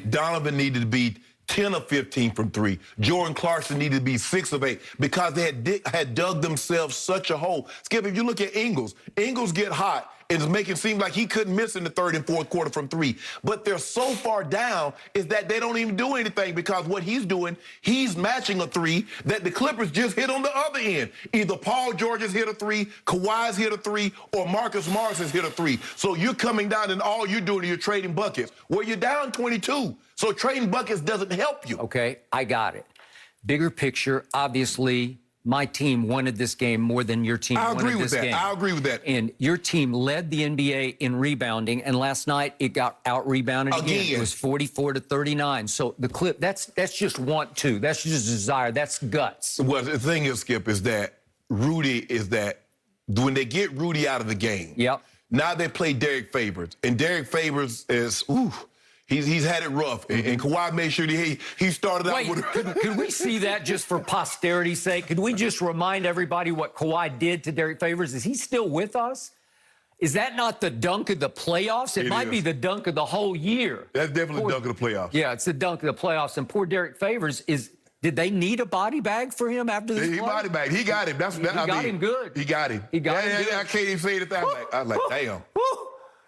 Donovan needed to be 10 of 15 from 3. Jordan Clarkson needed to be 6 of 8 because they had dug themselves such a hole. Skip, if you look at Ingles get hot and it's making it seem like he couldn't miss in the third and fourth quarter from 3. But they're so far down is that they don't even do anything because what he's doing, he's matching a 3 that the Clippers just hit on the other end. Either Paul George has hit a 3, Kawhi's hit a 3, or Marcus Morris has hit a 3. So you're coming down and all you're doing is you're trading buckets. Well, you're down 22. So trading buckets doesn't help you. Okay, I got it. Bigger picture, obviously, my team wanted this game more than your team wanted this game. I agree with that. And your team led the NBA in rebounding, and last night it got out-rebounded again. It was 44-39. So the clip, that's just want to. That's just desire. That's guts. Well, the thing is, Skip, is that when they get Rudy out of the game, now they play Derek Favors. And Derek Favors is, he's had it rough. And Kawhi made sure that he started out with... Could we see that just for posterity's sake? Could we just remind everybody what Kawhi did to Derek Favors? Is he still with us? Is that not the dunk of the playoffs? It might be the dunk of the whole year. That's definitely the dunk of the playoffs. Yeah, it's the dunk of the playoffs. And poor Derek Favors did they need a body bag for him after this? He body bag. He got him. He got him good. He got him. He got him good. I can't even say it. I was like, damn.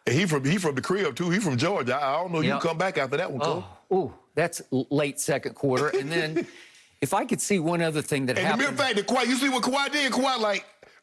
And he from the crib, too. He from Georgia. I don't know you come back after that one, Cole. That's late second quarter. And then if I could see one other thing that happened. And the mere fact that Kawhi, you see what Kawhi did? Kawhi,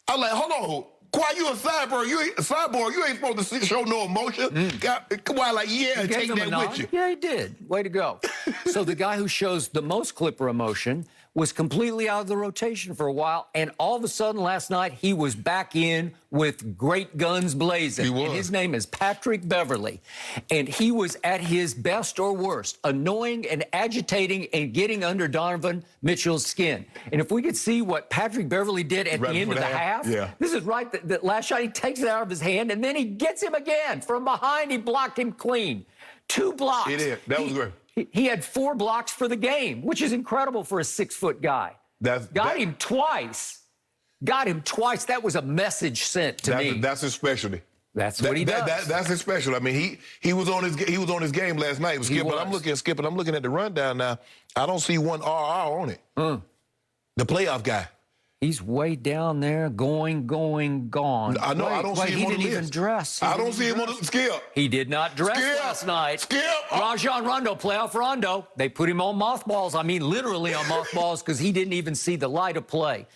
I'm like, hold on. Kawhi, you a cyborg. You ain't supposed to show no emotion. Kawhi, like, yeah, take that with you. Yeah, he did. Way to go. So the guy who shows the most Clipper emotion was completely out of the rotation for a while, and all of a sudden last night he was back in with great guns blazing. He was. And his name is Patrick Beverley, and he was at his best or worst, annoying and agitating and getting under Donovan Mitchell's skin. And if we could see what Patrick Beverley did at the end of the half, this is right, that last shot, he takes it out of his hand, and then he gets him again. From behind, he blocked him clean. 2 blocks. He did. That was great. He had 4 blocks for the game, which is incredible for a 6-foot guy. Got him twice. Got him twice. That was a message sent to me. That's his specialty. That's what he does. That's his special. I mean, he was on his game last night. Skip, but I'm looking at the rundown now. I don't see one RR on it. The playoff guy. He's way down there, gone. I know. I don't see him on the list. He didn't even dress. I don't see him on the Skip. He did not dress last night. Skip. Rajon Rondo, playoff Rondo. They put him on mothballs. I mean, literally on mothballs, because he didn't even see the light of play.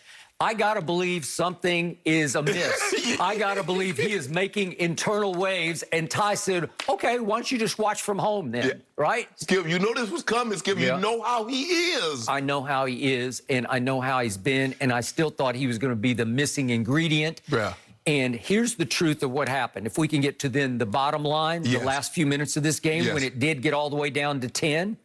I got to believe something is amiss. I got to believe he is making internal waves. And Ty said, okay, why don't you just watch from home then, right? Skip, you know this was coming, Skip. You know how he is. I know how he is, and I know how he's been, and I still thought he was going to be the missing ingredient. And here's the truth of what happened. If we can get to then the bottom line, the last few minutes of this game, when it did get all the way down to 10,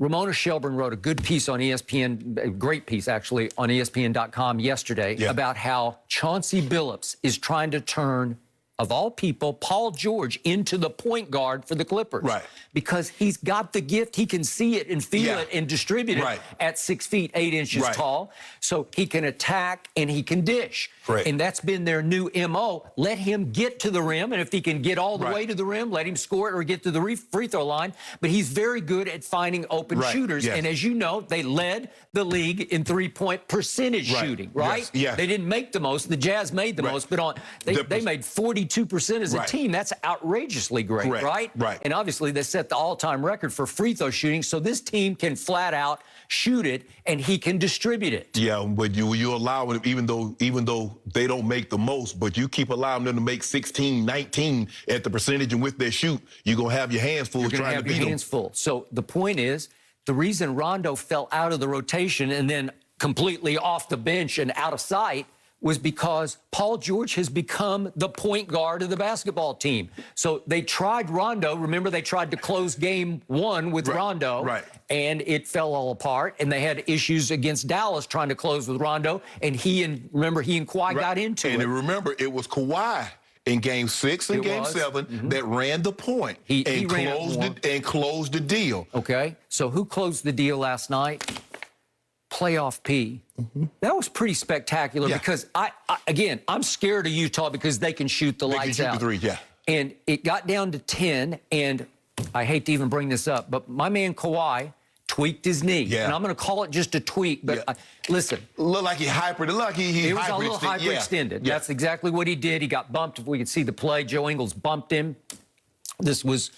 Ramona Shelburne wrote a good piece on ESPN, a great piece actually, on ESPN.com yesterday about how Chauncey Billups is trying to turn, of all people, Paul George into the point guard for the Clippers. Because he's got the gift. He can see it and feel it and distribute it at 6 feet, 8 inches tall. So he can attack and he can dish. And that's been their new MO. Let him get to the rim, and if he can get all the way to the rim, let him score it or get to the free throw line. But he's very good at finding open shooters. And as you know, they led the league in three-point percentage shooting, They didn't make the most. The Jazz made the most, but they made 42% as a team. That's outrageously great, right? And obviously they set the all-time record for free throw shooting, so this team can flat out shoot it, and he can distribute it. Yeah, but you allow it, even though they don't make the most, but you keep allowing them to make 16, 19 at the percentage, and with their shoot, you're going to have your hands full trying to beat them. Your hands full. So the point is, the reason Rondo fell out of the rotation and then completely off the bench and out of sight was because Paul George has become the point guard of the basketball team. So they tried Rondo. Remember, they tried to close game 1 with Rondo, and it fell all apart. And they had issues against Dallas trying to close with Rondo. And remember, he and Kawhi got into it. And remember, it was Kawhi in Game 6 and Game 7 that ran the point and closed the deal. Okay, so who closed the deal last night? Playoff P. That was pretty spectacular because again, I'm scared of Utah because they can shoot the lights out. They can shoot the 3, And it got down to 10, and I hate to even bring this up, but my man Kawhi tweaked his knee. Yeah. And I'm going to call it just a tweak, but listen. Look like he It was a little hyperextended. Yeah. That's exactly what he did. He got bumped. If we could see the play, Joe Ingles bumped him. This was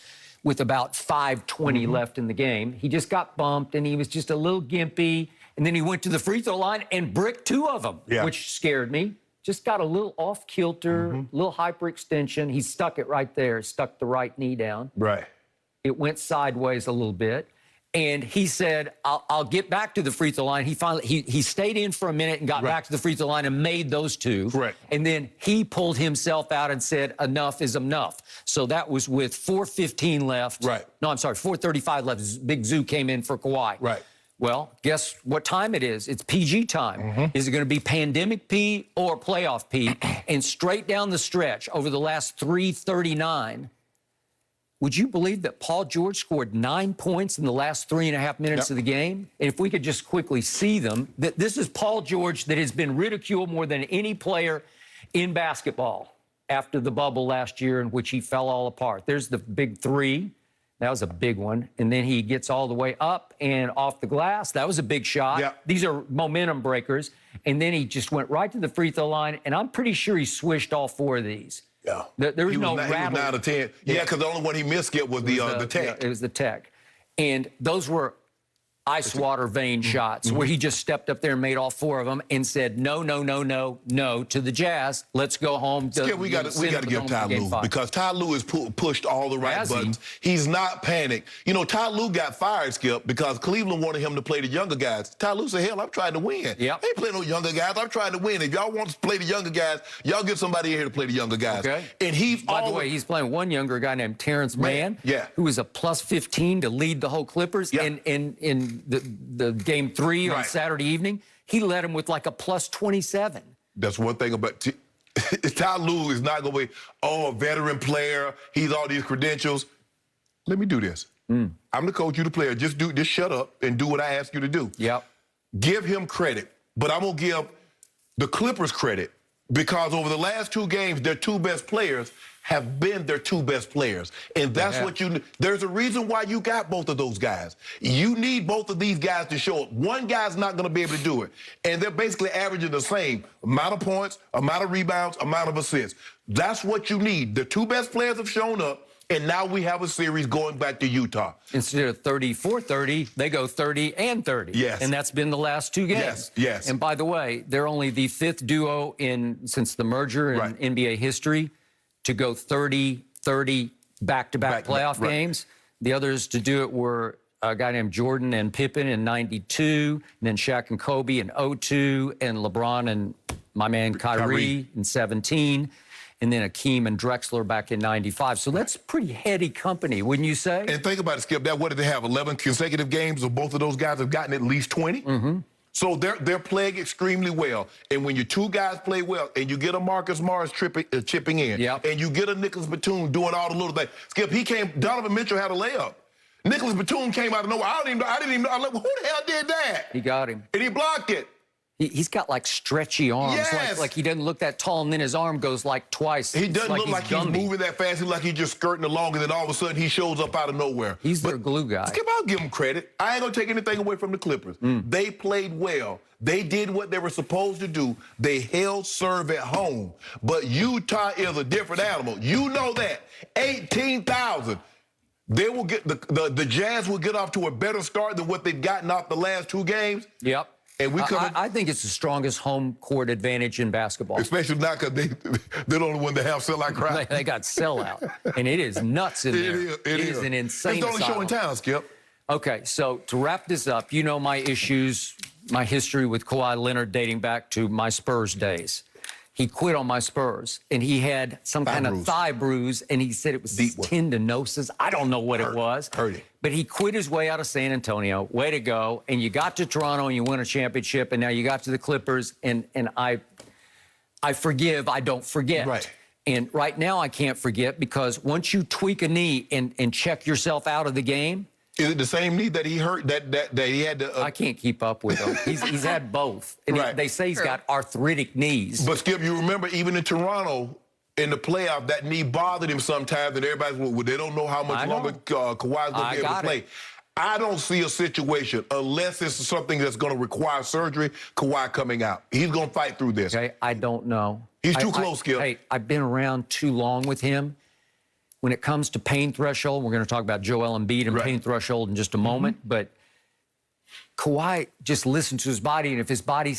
with about 5:20 left in the game. He just got bumped, and he was just a little gimpy. And then he went to the free throw line and bricked 2 of them, which scared me. Just got a little off kilter, a little hyperextension. He stuck it right there, stuck the right knee down. Right. It went sideways a little bit. And he said, I'll get back to the free throw line. He finally he stayed in for a minute and got back to the free throw line and made those 2. Correct. And then he pulled himself out and said, enough is enough. So that was with 4:15 left. Right. No, I'm sorry, 4:35 left. Big Zoo came in for Kawhi. Right. Well, guess what time it is? It's PG time. Is it going to be pandemic P or playoff P? And straight down the stretch over the last 3:39, would you believe that Paul George scored 9 points in the last 3.5 minutes of the game? And if we could just quickly see them, that this is Paul George that has been ridiculed more than any player in basketball after the bubble last year in which he fell all apart. There's the big 3. That was a big one. And then he gets all the way up and off the glass. That was a big shot. Yeah. These are momentum breakers. And then he just went right to the free throw line. And I'm pretty sure he swished all 4 of these. Yeah. There was no rattle. He was 9 or 10. Yeah, because the only one he missed, Skip, was the tech. Yeah, it was the tech. And those were ice water vein shots where he just stepped up there and made all 4 of them and said, no, no, no, no, no to the Jazz. Let's go home. Skip, we got to give Ty Lue, because Ty Lue has pushed all the right buttons. He's not panicked. You know, Ty Lue got fired, Skip, because Cleveland wanted him to play the younger guys. Ty Lue said, hell, I'm trying to win. Yep. I ain't playing no younger guys. I'm trying to win. If y'all want to play the younger guys, y'all get somebody in here to play the younger guys. Okay. And he's By the way, he's playing one younger guy named Terrence Mann, who is a plus 15 to lead the whole Clippers in the game 3 on Saturday evening. He led him with like a plus 27. That's one thing about Ty Lue is not going to be, a veteran player. He's all these credentials. Let me do this. I'm the coach, you the player. Just shut up and do what I ask you to do. Yep. Give him credit, but I'm going to give the Clippers credit because over the last 2 games, their 2 best players have been their 2 best players. And that's what there's a reason why you got both of those guys. You need both of these guys to show up. One guy's not going to be able to do it. And they're basically averaging the same amount of points, amount of rebounds, amount of assists. That's what you need. The 2 best players have shown up, and now we have a series going back to Utah. Instead of 34-30, they go 30 and 30. Yes. And that's been the last 2 games. Yes, yes. And by the way, they're only the 5th duo since the merger in NBA history to go 30-30 back-to-back playoff games. The others to do it were a guy named Jordan and Pippen in 92, and then Shaq and Kobe in 02, and LeBron and my man Kyrie in 17, and then Akeem and Drexler back in 95. So that's pretty heady company, wouldn't you say? And think about it, Skip. What did they have? 11 consecutive games of both of those guys have gotten at least 20? So they're playing extremely well. And when your 2 guys play well, and you get a Marcus Morris chipping in, and you get a Nicholas Batum doing all the little things. Skip, Donovan Mitchell had a layup. Nicholas Batum came out of nowhere. I didn't even know. I'm like, well, who the hell did that? He got him. And he blocked it. He's got like stretchy arms, like he doesn't look that tall, and then his arm goes like twice. He doesn't look like he's moving that fast. He's like he's just skirting along, and then all of a sudden he shows up out of nowhere. He's their glue guy. Skip, I'll give him credit. I ain't gonna take anything away from the Clippers. They played well. They did what they were supposed to do. They held serve at home. But Utah is a different animal. You know that. 18,000. They will get the Jazz will get off to a better start than what they've gotten off the last 2 games. Yep. And I think it's the strongest home court advantage in basketball. Especially now because they're the only one that have sellout crowd. They got sellout. And it is nuts in there. It is an insane It's the only show in town, Skip. Okay, so to wrap this up, you know my issues, my history with Kawhi Leonard dating back to my Spurs days. He quit on my Spurs, and he had some kind of thigh bruise, and he said it was tendinosis. I don't know what it was. But he quit his way out of San Antonio. Way to go. And you got to Toronto, and you won a championship, and now you got to the Clippers, and I forgive, I don't forget. Right. And right now I can't forget because once you tweak a knee and check yourself out of the game. Is it the same knee that he hurt, that he had to... I can't keep up with him. He's had both. And they say he's got arthritic knees. But, Skip, you remember even in Toronto, in the playoff, that knee bothered him sometimes, and they don't know how much longer Kawhi's going to be able to play. I don't see a situation, unless it's something that's going to require surgery, Kawhi coming out. He's going to fight through this. Okay, I don't know. He's too close, Skip. Hey, I've been around too long with him. When it comes to pain threshold, we're going to talk about Joel Embiid and pain threshold in just a moment, but Kawhi just listens to his body, and if his body's